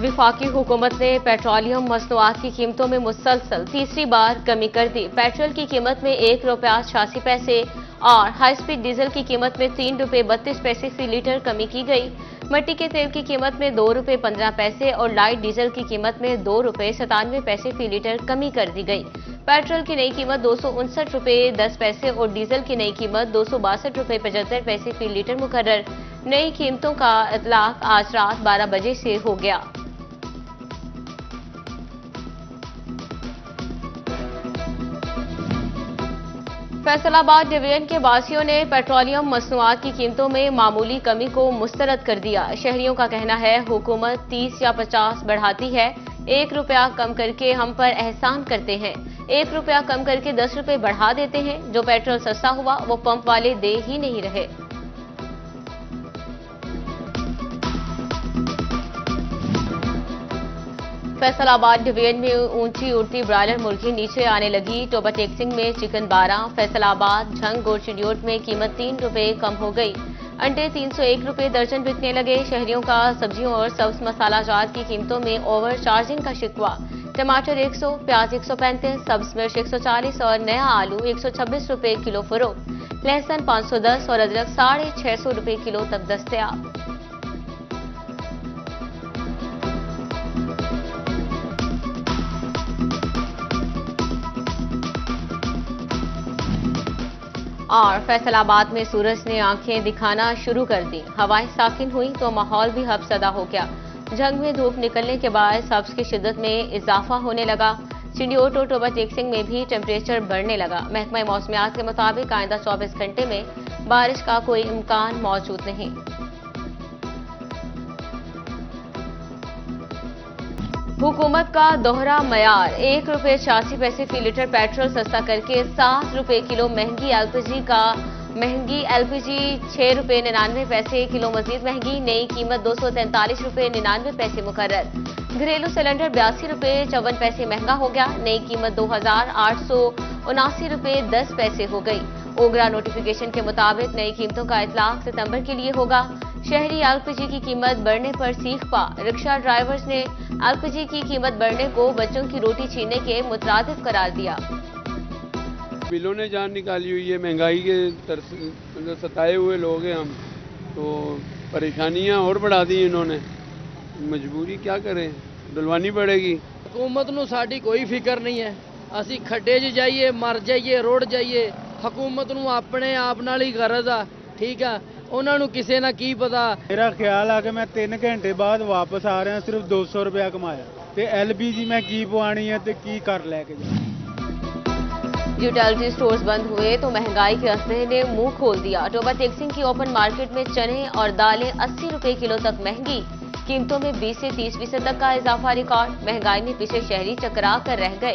विफाकी हुकूमत ने पेट्रोलियम मसनूआत की कीमतों में मुसलसल तीसरी बार कमी कर दी। पेट्रोल की कीमत में ₹1.86 और हाई स्पीड डीजल की कीमत में ₹3.32 फी लीटर कमी की गई। मट्टी के तेल की कीमत में ₹2.15 और लाइट डीजल की कीमत में ₹2.97 फी लीटर कमी कर दी गई। पेट्रोल की नई कीमत ₹259.10 और डीजल की नई कीमत ₹262.75 फी लीटर मुकर्रर। नई कीमतों का इतलाक आज रात 12 बजे से हो गया। फैसलाबाद डिवीजन के वासियों ने पेट्रोलियम मसनूआत की कीमतों में मामूली कमी को मुस्तरद कर दिया। शहरियों का कहना है हुकूमत 30 या 50 बढ़ाती है, ₹1 कम करके हम पर एहसान करते हैं। ₹1 कम करके ₹10 बढ़ा देते हैं। जो पेट्रोल सस्ता हुआ वो पंप वाले दे ही नहीं रहे। फैसलाबाद डिवीजन में ऊंची उड़ती ब्रायलर मुर्गी नीचे आने लगी। टोबा टेक्सिंग में चिकन 12, फैसलाबाद, झंग और चिडियोट में कीमत ₹3 कम हो गई। अंडे ₹301 दर्जन बिकने लगे। शहरियों का सब्जियों और सब्ज मसाला जात की कीमतों में ओवर चार्जिंग का शिकवा। टमाटर 100, प्याज 135, सब्ज मिर्च 140 और नया आलू ₹126 किलो फरोख्त। लहसुन 510 और अदरक ₹650 किलो तक दस्तयाब। और फैसलाबाद में सूरज ने आंखें दिखाना शुरू कर दी। हवाएं साकिन हुई तो माहौल भी हबसदा हो गया। झंग में धूप निकलने के बाद सब्ज की शिद्दत में इजाफा होने लगा। चिडियोट और टोबा टेक्सिंग में भी टेम्परेचर बढ़ने लगा। महकमा मौसमियात के मुताबिक आइंदा 24 घंटे में बारिश का कोई इम्कान मौजूद नहीं। हुकूमत का दोहरा मयार ₹1.86 फी लीटर पेट्रोल सस्ता करके ₹7 किलो। महंगी एलपीजी ₹6.99 किलो मजीद महंगी। नई कीमत ₹243.99 मुकर्रर। घरेलू सिलेंडर ₹82.54 महंगा हो गया। नई कीमत ₹2,879.10 हो गई। ओगरा नोटिफिकेशन के मुताबिक नई कीमतों का इतलाक सितंबर के लिए होगा। शहरी एलपीजी की कीमत बढ़ने पर सीख पा। रिक्शा ड्राइवर्स ने एलपीजी की कीमत बढ़ने को बच्चों की रोटी छीनने के मुतरादिफ करार दिया। बिलों ने जान निकाली हुई है। महंगाई के सताए हुए लोग हैं हम, तो परेशानियां और बढ़ा दी इन्होंने। मजबूरी क्या करें, डलवानी पड़ेगी। हुकूमत नूं साडी कोई फिक्र नहीं है। असी खड्डे 'च जाइए, मर जाइए, रोड जाइए, हुकूमत नूं अपने आप नाल ही गरज आ। ठीक है, ਉਹਨਾਂ ਨੂੰ ਕਿਸੇ ਨਾ ਕੀ ਪਤਾ। मेरा ख्याल आ कि मैं 3 घंटे बाद वापस आ रहा सिर्फ ₹200 कमाया ਤੇ LPG मैं की पवानी है ਤੇ की कर लेके जा। यूटिलिटी स्टोर्स बंद हुए तो महंगाई के असले ने मुंह खोल दिया। टोबा टेक्सिंग की ओपन मार्केट में चने और दालें ₹80 किलो तक महंगी। कीमतों में 20 से 30% तक का इजाफा रिकॉर्ड। महंगाई में पीछे शहरी चकरा कर रह गए।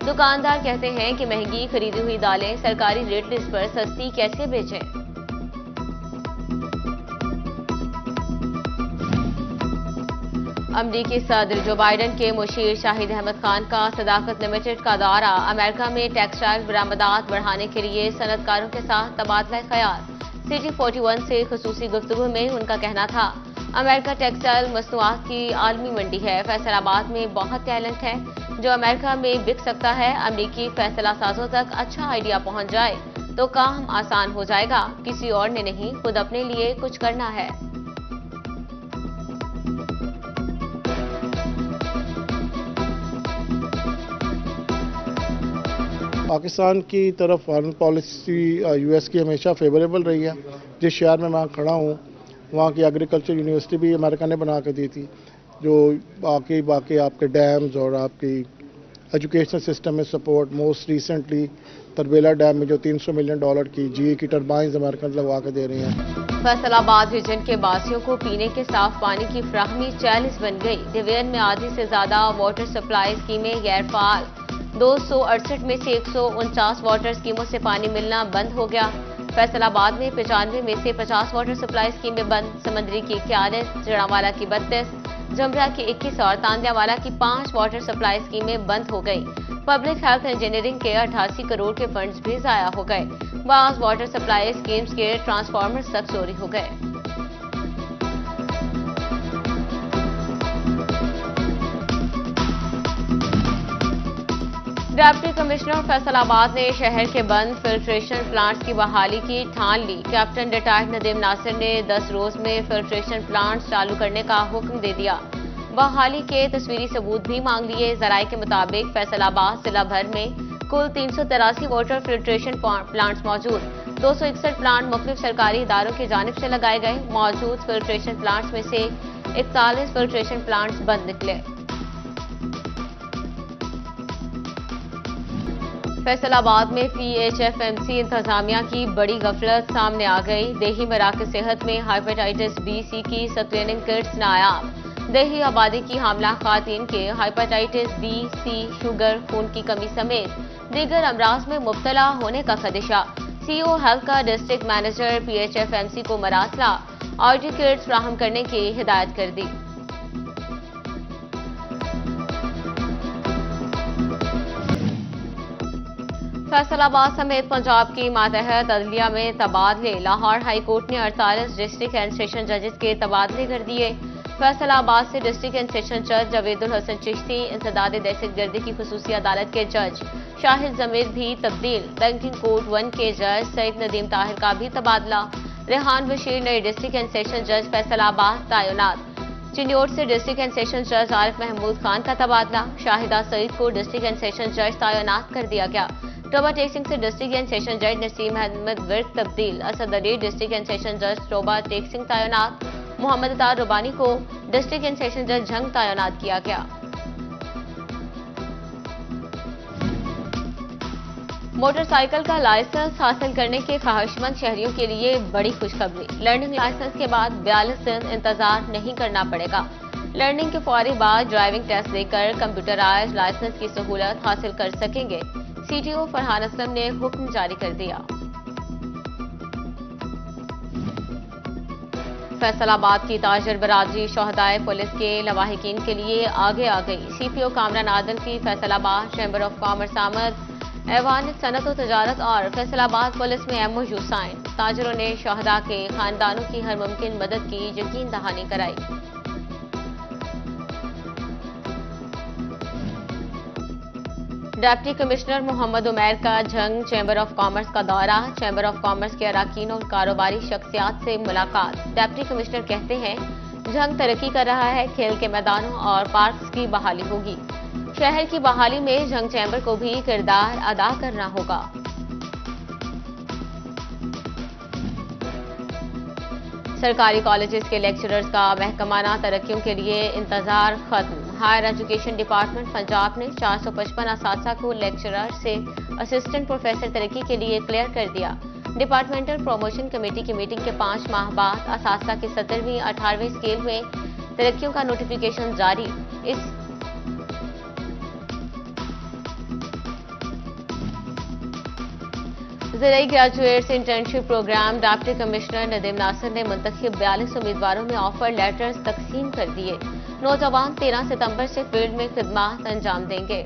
दुकानदार कहते हैं कि महंगी खरीदी हुई दालें सरकारी रेट लिस्ट पर सस्ती कैसे बेचें। अमरीकी सदर जो बाइडन के मुशीर शाहिद अहमद खान का सदाकत लिमिटेड का दौरा। अमेरिका में टेक्सटाइल बरामदात बढ़ाने के लिए सनतकारों के साथ तबादला ख्याल। सिटी 41 से खुसूसी गुफ्तगू में उनका कहना था अमेरिका टेक्सटाइल मसनूआत की आलमी मंडी है। फैसलाबाद में बहुत टैलेंट है जो अमेरिका में बिक सकता है। अमरीकी फैसला साजों तक अच्छा आइडिया पहुंच जाए तो काम आसान हो जाएगा। किसी और ने नहीं, खुद अपने लिए कुछ करना है। पाकिस्तान की तरफ फॉरेन पॉलिसी यूएस की हमेशा फेवरेबल रही है। जिस शहर में मैं खड़ा हूँ वहाँ की एग्रीकल्चर यूनिवर्सिटी भी अमेरिका ने बना के दी थी, जो बाकी आपके डैम्स और आपकी एजुकेशन सिस्टम में support. Most recently Tarbela dam में जो $300 मिलियन की GE की टर्बाइंस अमेरिकन लगवा के दे रही हैं। फैसलाबाद रीजन के वासियों को पीने के साफ पानी की फ्राहमी चैलेंज बन गई। डिवीजन में आधी से ज्यादा वाटर सप्लाई स्कीमें गैर फाल। 268 में से 149 वाटर स्कीमों से पानी मिलना बंद हो गया। फैसलाबाद में 95 में से 50 वाटर सप्लाई स्कीमें बंद। समंदरी की 41, जड़ावाला की 32, जमरा की 21 और तांदियावाला की 5 वाटर सप्लाई स्कीमें बंद हो गई। पब्लिक हेल्थ इंजीनियरिंग के 88 करोड़ के फंड्स भी जाया हो गए। बाज़ वाटर सप्लाई स्कीम्स के ट्रांसफार्मर्स तक चोरी हो गए। डिप्टी कमिश्नर फैसलाबाद ने शहर के बंद फिल्ट्रेशन प्लांट्स की बहाली की ठान ली। कैप्टन रिटायर्ड नदीम नासिर ने 10 रोज में फिल्ट्रेशन प्लांट्स चालू करने का हुक्म दे दिया। बहाली के तस्वीरी सबूत भी मांग लिए। जराये के मुताबिक फैसलाबाद जिला भर में कुल 383 वाटर फिल्ट्रेशन प्लांट्स मौजूद। 261 प्लांट मुख्तलिफ सरकारी इदारों की जानिब से लगाए गए। मौजूद फिल्ट्रेशन प्लांट्स में से 41 फिल्ट्रेशन प्लांट्स बंद निकले। फैसलाबाद में PHFMC इंतजामिया की बड़ी गफलत सामने आ गई। देही मराकज़ सेहत में हेपेटाइटिस B-C की स्क्रीनिंग किट्स नायाब। देही आबादी की हामला खातून के हेपेटाइटिस B-C, शुगर, खून की कमी समेत दीगर अमराज में मुब्तला होने का खदशा। CO हेल्थ का डिस्ट्रिक्ट मैनेजर PHFMC को मरासला RT किट्स फ्राहम करने की हिदायत कर दी। फैसलाबाद समेत पंजाब की मातहत अदलिया में तबादले। लाहौर हाई कोर्ट ने 48 डिस्ट्रिक्ट एंड सेशन जजेस के तबादले कर दिए। फैसलाबाद से डिस्ट्रिक्ट एंड सेशन जज जावेदुल हसन चिश्ती, इंसदाद दहशतगर्दी की खुसूसी अदालत के जज शाहिद जमीर भी तब्दील। बैंकिंग कोर्ट 1 के जज सईद नदीम ताहिर का भी तबादला। रेहान बशीर नए डिस्ट्रिक्ट एंड सेशन जज फैसलाबाद तैनात। चिन्योट से डिस्ट्रिक्ट एंड सेशन जज आरिफ महमूद खान का तबादला। शाहिदा सईद को डिस्ट्रिक्ट एंड सेशन जज तैनात कर दिया गया। टोबा टेक्सिंग से डिस्ट्रिक्ट एंड सेशन जज नसीम अहमद विर्क तब्दील। Asad Ali district and session जज टोबा टेक्सिंग तैनात। मोहम्मद अतार रुबानी को डिस्ट्रिक्ट एंड सेशन जज झंग तैनात किया गया। मोटरसाइकिल का लाइसेंस हासिल करने के ख्वाहिशमंद शहरियों के लिए बड़ी खुशखबरी। लर्निंग लाइसेंस के बाद 42 दिन इंतजार नहीं करना पड़ेगा। लर्निंग के फौरी बाद ड्राइविंग टेस्ट देकर कंप्यूटराइज्ड लाइसेंस की सहूलत हासिल कर सकेंगे। CTO फरहान असलम ने हुक्म जारी कर दिया। फैसलाबाद की ताजर बरादरी शोहदाए पुलिस के लवाहिकीन के लिए आगे आ गई। CPO कामरान आदल की फैसलाबाद चैम्बर ऑफ कॉमर्स आमद। ऐवान सनत व तजारत और फैसलाबाद पुलिस में MOU साइन। ताजरों ने शोहदा के खानदानों की हर मुमकिन मदद की यकीन दहानी कराई। डिप्टी कमिश्नर मोहम्मद उमैर का झंग चैम्बर ऑफ कॉमर्स का दौरा। चैम्बर ऑफ कॉमर्स के अरकान और कारोबारी शख्सियात से मुलाकात। डिप्टी कमिश्नर कहते हैं झंग तरक्की कर रहा है। खेल के मैदानों और पार्क्स की बहाली होगी। शहर की बहाली में झंग चैम्बर को भी किरदार अदा करना होगा। सरकारी कॉलेजेस के लेक्चरर्स का महकमाना तरक्कियों के लिए इंतजार खत्म। हायर एजुकेशन डिपार्टमेंट पंजाब ने 455 असातिज़ा को लेक्चरर से असिस्टेंट प्रोफेसर तरक्की के लिए क्लियर कर दिया। डिपार्टमेंटल प्रमोशन कमेटी की मीटिंग के 5 माह बाद असातिज़ा की 17वीं 18वीं स्केल में तरक्कियों का नोटिफिकेशन जारी। इस ज़िले graduates internship program deputy commissioner Nadeem Nasir ने मुंतखब 42 उम्मीदवारों में ऑफर लेटर्स तकसीम कर दिए। नौजवान 13 सितंबर से फील्ड में खिदमत अंजाम देंगे।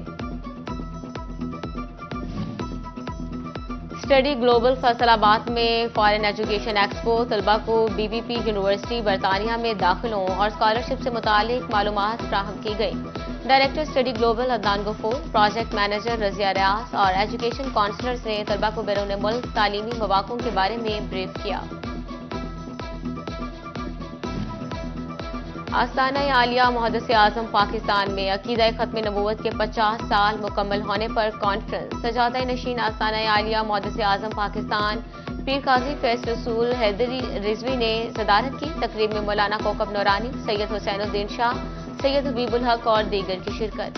स्टडी ग्लोबल फैसलाबाद में फॉरेन एजुकेशन एक्सपो। तलबा को BBP यूनिवर्सिटी बरतानिया में दाखिलों और स्कॉलरशिप से मुतालिक मालूमात फ्राहम की गई। Director study global Adnan Ghafoor, project manager Razia Riaz और एजुकेशन काउंसलर्स ने तलबा को बैरून मुल्क तालीमी मौक़ों के बारे में ब्रीफ किया। आस्ताना आलिया मुहद्दिस आज़म पाकिस्तान में अकीदा खत्म नबूवत के 50 साल मुकम्मल होने पर कॉन्फ्रेंस। सजादा नशीन आस्ताना आलिया मुहद्दिस आज़म पाकिस्तान पीर काजी फैज रसूल हैदरी रिजवी ने सदारत की। तकरीब में मौलाना कोकब नूरानी, सैयद हुसैनुद्दीन शाह, सैयद हबीबुल हक और दीगर की शिरकत।